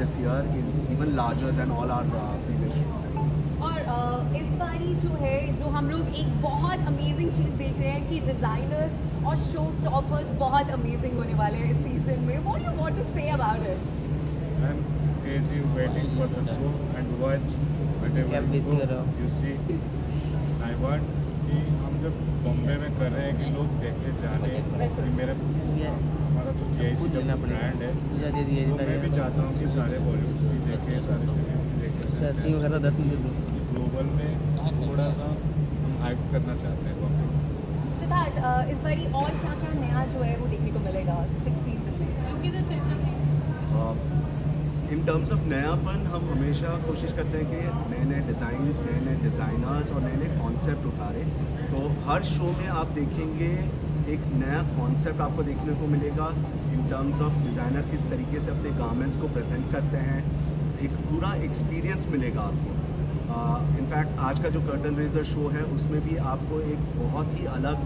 this year is even larger than all our previous shows. और इस बारी जो है जो हम लोग एक बहुत अमेजिंग चीज़ देख रहे हैं कि डिज़ाइनर्स और शो स्टॉपर्स बहुत अमेजिंग होने वाले हैं इस सीजन में. What do you want to say about it? I'm crazy waiting for the show and watch whatever you see. I want कि हम जब बॉम्बे में कर रहे हैं कि लोग देखे जाने कि मेरा हमारा जो JIC का ब्रांड है तो मैं भी चाहता हूँ कि सारे बॉलीवुड भी देखें, सारे सीरियल भी देखें. ग्लोबल में थोड़ा सा हम हाइप करना चाहते हैं बॉम्बे. सिद्धार्थ, इस बारी और क्या क्या नया जो है वो देखने को मिलेगा 6 सीजन में? इन टर्म्स ऑफ नयापन हम हमेशा कोशिश करते हैं कि नए नए डिज़ाइंस, नए नए डिज़ाइनर्स और नए नए कॉन्सेप्ट उतारें. तो हर शो में आप देखेंगे एक नया कॉन्सेप्ट आपको देखने को मिलेगा इन टर्म्स ऑफ डिज़ाइनर किस तरीके से अपने गारमेंट्स को प्रेजेंट करते हैं. एक पूरा एक्सपीरियंस मिलेगा आपको. इनफैक्ट आज का जो कर्टन रेजर शो है उसमें भी आपको एक बहुत ही अलग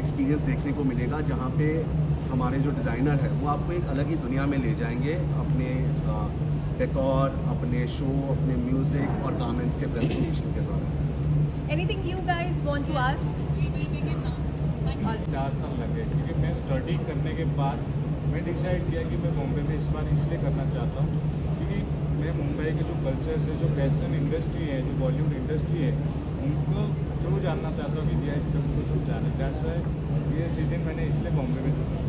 एक्सपीरियंस देखने को मिलेगा जहाँ पे हमारे जो डिज़ाइनर है वो आपको एक अलग ही दुनिया में ले जाएंगे अपने डेकोर, अपने शो, अपने म्यूज़िक और गारमेंट्स के प्रेजेंटेशन के द्वारा. Anything you guys want to ask? 4 साल लगे क्योंकि मैं स्टडी करने के बाद मैं डिसाइड किया कि मैं बॉम्बे में इस बार इसलिए करना चाहता हूँ क्योंकि मैं मुंबई के जो कल्चर्स है, जो फैशन इंडस्ट्री है, जो बॉलीवुड इंडस्ट्री है, उनको थ्रू जानना चाहता हूँ कि JIC को सब जाने. दैट्स व्हाई ये सीजन मैंने इसलिए बॉम्बे में चुना.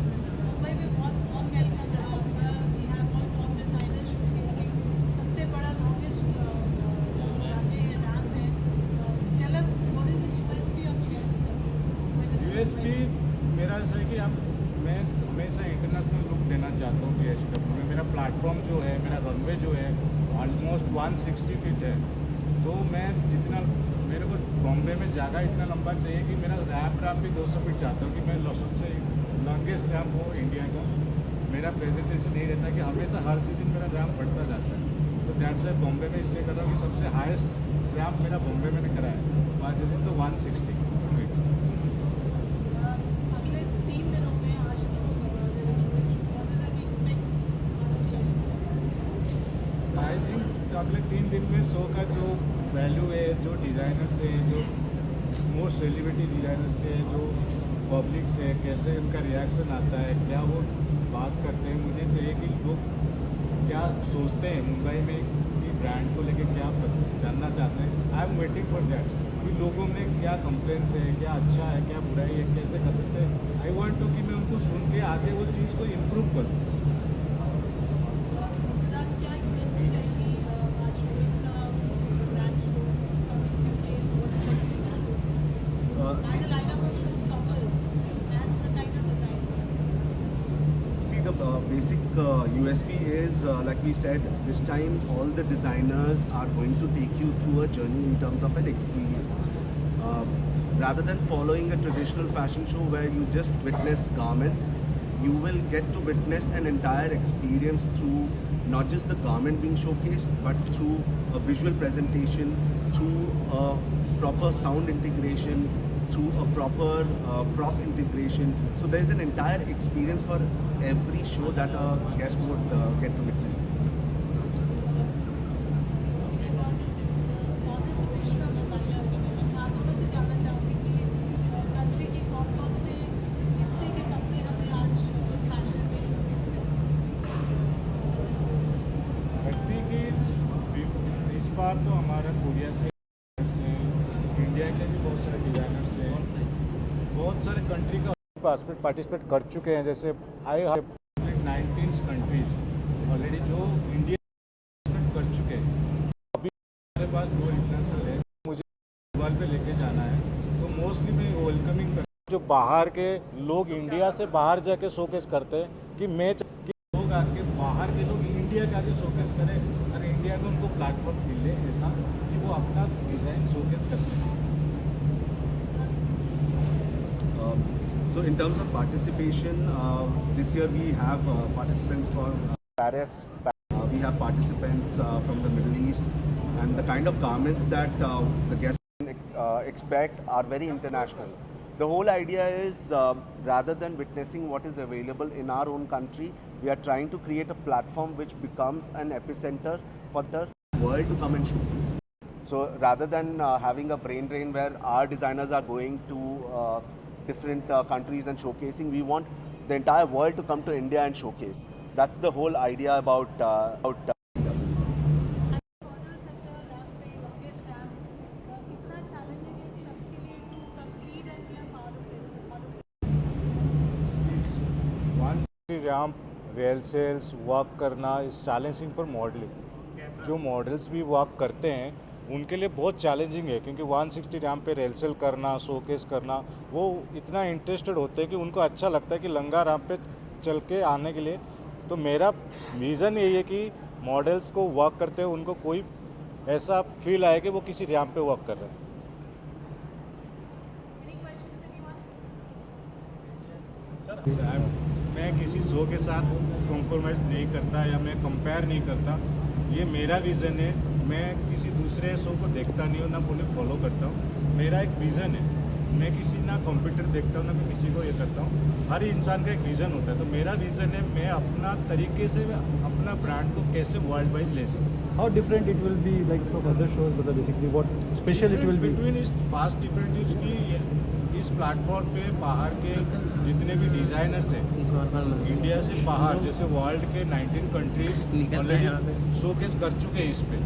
USP मेरा ऐसा है कि मैं हमेशा इंटरनेशनल लुक देना चाहता हूँ JIC में. मेरा प्लेटफॉर्म जो है, मेरा रनवे जो है ऑलमोस्ट 160 फीट है. तो मैं जितना मेरे को बॉम्बे में जगह इतना लंबा चाहिए कि मेरा रैप भी 200 फीट चाहता हूँ कि मैं सबसे लॉन्गेस्ट रैप हो इंडिया का. मेरा प्रेजेंटेशन यही रहता है कि हमेशा हर सीजन मेरा रैप बढ़ता जाता है. तो दैट्स वाई बॉम्बे में इसलिए कर रहा हूँ कि सबसे हाईएस्ट रैप मेरा बॉम्बे में करा है. This is the 160. I think अगले 3 दिन में शो का जो वैल्यू है, जो डिज़ाइनर्स है, जो मोस्ट सेलिब्रिटी डिज़ाइनर्स है, जो पब्लिक से कैसे उनका रिएक्शन आता है, क्या वो बात करते हैं. मुझे चाहिए कि लोग क्या सोचते हैं मुंबई में कि ब्रांड को लेके क्या जानना चाहते हैं. I am waiting for that कि लोगों में क्या कंप्लेंट्स है, क्या अच्छा है, क्या बुराई है, कैसे कर सकते हैं. आई वांट टू कि मैं उनको सुन के आगे वो चीज़ को इम्प्रूव करूँ. See, the basic USP is, like we said, this time all the designers are going to take you through a journey in terms of an experience. Rather than following a traditional fashion show where you just witness garments, you will get to witness an entire experience through not just the garment being showcased, but through a visual presentation, through a proper sound integration, through a proper prop integration. So there is an entire experience for every show that a guest would get to witness. इस बार तो हमारा Korea से India के भी बहुत सारे designers हैं, बहुत सारे कंट्री का पार्टिसिपेट कर चुके हैं. जैसे आई हैव 19 कंट्रीज ऑलरेडी जो इंडिया कर चुके हैं. अभी हमारे पास 2 इंटरनेशनल है. मुझे ग्लोबल पे लेके जाना है तो मोस्टली मैं वेलकमिंग कर जो बाहर के लोग इंडिया से बाहर जाके शोकेस करते हैं कि लोग आके बाहर के लोग इंडिया के आके शोकेस करें और इंडिया में उनको प्लेटफॉर्म मिले ऐसा कि वो अपना डिज़ाइन शोकेस कर सकें. So in terms of participation, this year we have participants from Paris. We have participants from the Middle East, and the kind of garments that the guests can expect are very international. The whole idea is rather than witnessing what is available in our own country, we are trying to create a platform which becomes an epicenter for the world to come and showcase. So rather than having a brain drain where our designers are going to different countries and showcasing, we want the entire world to come to India and showcase. That's the whole idea about models at the ramp पे longest ramp कितना challenging है सबके लिए to complete and be a part of it ramp rail sales work करना इस challenging पर modelling जो models भी वर्क करते हैं उनके लिए बहुत चैलेंजिंग है क्योंकि 160 रैम्प पे रेल सेल करना शोकेस करना वो इतना इंटरेस्टेड होते हैं कि उनको अच्छा लगता है कि लंगा रैम्प पे चल के आने के लिए। तो मेरा विज़न यही है कि मॉडल्स को वर्क करते हुए उनको कोई ऐसा फील आए कि वो किसी रैम्प पे वर्क कर रहे हैं। मैं किसी शो के साथ कॉम्प्रोमाइज़ नहीं करता या मैं कंपेयर नहीं करता, ये मेरा विज़न है। मैं किसी दूसरे शो को देखता नहीं हूँ, ना उन्हें फॉलो करता हूँ। मेरा एक विज़न है, मैं किसी ना कंप्यूटर देखता हूँ ना मैं किसी को ये करता हूँ। हर इंसान का एक विज़न होता है, तो मेरा विज़न है मैं अपना तरीके से अपना ब्रांड को कैसे वर्ल्ड वाइज ले सकूँ। How different it will be like from other shows, but basically what special it will be? Between इस फास्ट डिफरेंट इसकी इस प्लेटफॉर्म पे बाहर के जितने भी डिज़ाइनर्स हैं इंडिया से बाहर जैसे वर्ल्ड के 19 कंट्रीज ऑलरेडी शोकेस कर चुके हैं इस पे।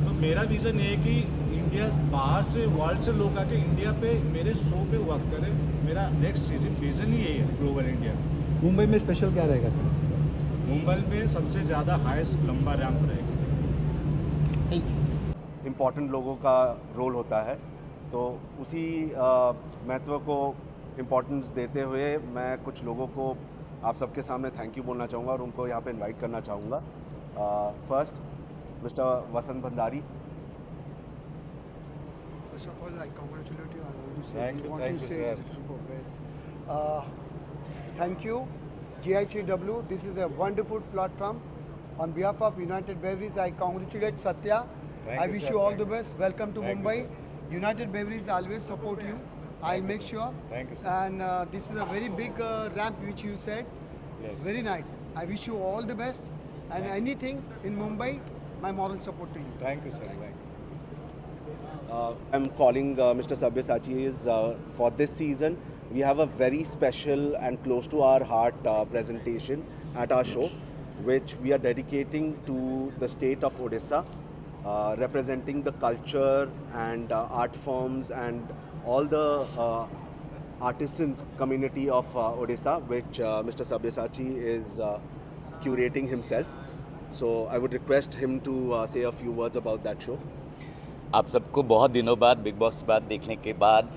तो मेरा विज़न ये है कि इंडिया बाहर से वर्ल्ड से लोग आके इंडिया पे मेरे शो पे वर्क करें। मेरा नेक्स्ट सीजन विज़न ही यही है ग्लोबल इंडिया। मुंबई में स्पेशल क्या रहेगा सर? मुंबई में सबसे ज़्यादा हाईएस्ट लंबा रैंप रहेगा। इम्पॉर्टेंट लोगों का रोल होता है, तो उसी महत्व को इम्पोर्टेंस देते हुए मैं कुछ लोगों को आप सबके सामने थैंक यू बोलना चाहूँगा और उनको यहाँ पे इनवाइट करना चाहूँगा। First mister Vasant Bhandari. First of all, I congratulate you. I want to say, Thank you, want thank to you, say sir. this is super great. Thank you, GICW. This is a wonderful platform. On behalf of United Breweries, I congratulate Satya. Thank I you, wish sir. you all Thank the you. best. Welcome to Thank you, Mumbai. sir. United Breweries always support you. I'll make sure. Thank you, sir. And this is a very big ramp which you said. Yes. Very nice. I wish you all the best. And anything in Mumbai, my moral support to you. Thank you, sir. Thank you. I'm calling Mr. Sabyasachi for this season. We have a very special and close to our heart presentation at our show, which we are dedicating to the state of Odisha, representing the culture and art forms and all the artisans community of Odisha, which Mr. Sabyasachi is curating himself. So I would request him to say a few words about that show. आप सबको बहुत दिनों बाद big boss बात देखने के बाद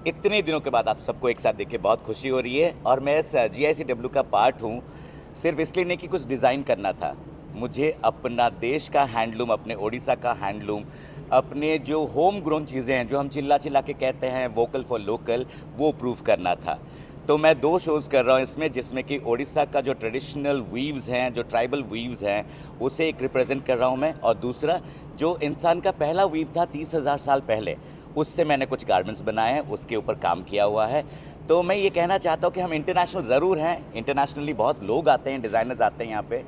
इतने दिनों के बाद आप सबको एक साथ देख के बहुत खुशी हो रही है। और मैं इस GICW का पार्ट हूँ सिर्फ इसलिए नहीं कि कुछ डिज़ाइन करना था, मुझे अपना देश का हैंडलूम, अपने ओडिशा का हैंडलूम, अपने जो होम ग्रोन चीज़ें हैं जो हम चिल्ला चिल्ला के कहते हैं वोकल फॉर लोकल, वो प्रूव करना था। तो मैं 2 शोज़ कर रहा हूँ इसमें, जिसमें कि ओडिशा का जो ट्रेडिशनल वीव्स हैं, जो ट्राइबल वीव्स हैं, उसे एक रिप्रेजेंट कर रहा हूँ मैं। और दूसरा जो इंसान का पहला वीव था 30,000 साल पहले, उससे मैंने कुछ गारमेंट्स बनाए हैं, उसके ऊपर काम किया हुआ है। तो मैं ये कहना चाहता हूँ कि हम इंटरनेशनल ज़रूर हैं, इंटरनेशनली बहुत लोग आते हैं, डिज़ाइनर्स आते हैं यहाँ पे,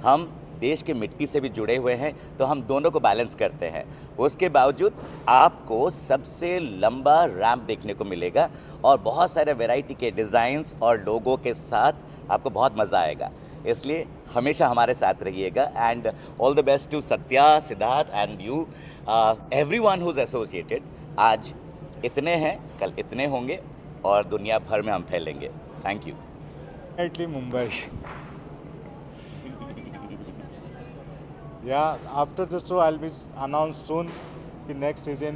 हम देश के मिट्टी से भी जुड़े हुए हैं, तो हम दोनों को बैलेंस करते हैं। उसके बावजूद आपको सबसे लंबा रैंप देखने को मिलेगा और बहुत सारे वैरायटी के डिज़ाइंस और लोगों के साथ आपको बहुत मज़ा आएगा। इसलिए हमेशा हमारे साथ रहिएगा। And all the best to Satya, Siddharth and you, everyone who is associated. आज इतने हैं, कल इतने होंगे और दुनिया भर में हम फैलेंगे। Thank you. Definitely Mumbai. Yeah, after the show I'll be announced soon कि next season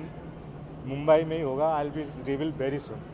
मुंबई में ही होगा। I'll be revealed very soon.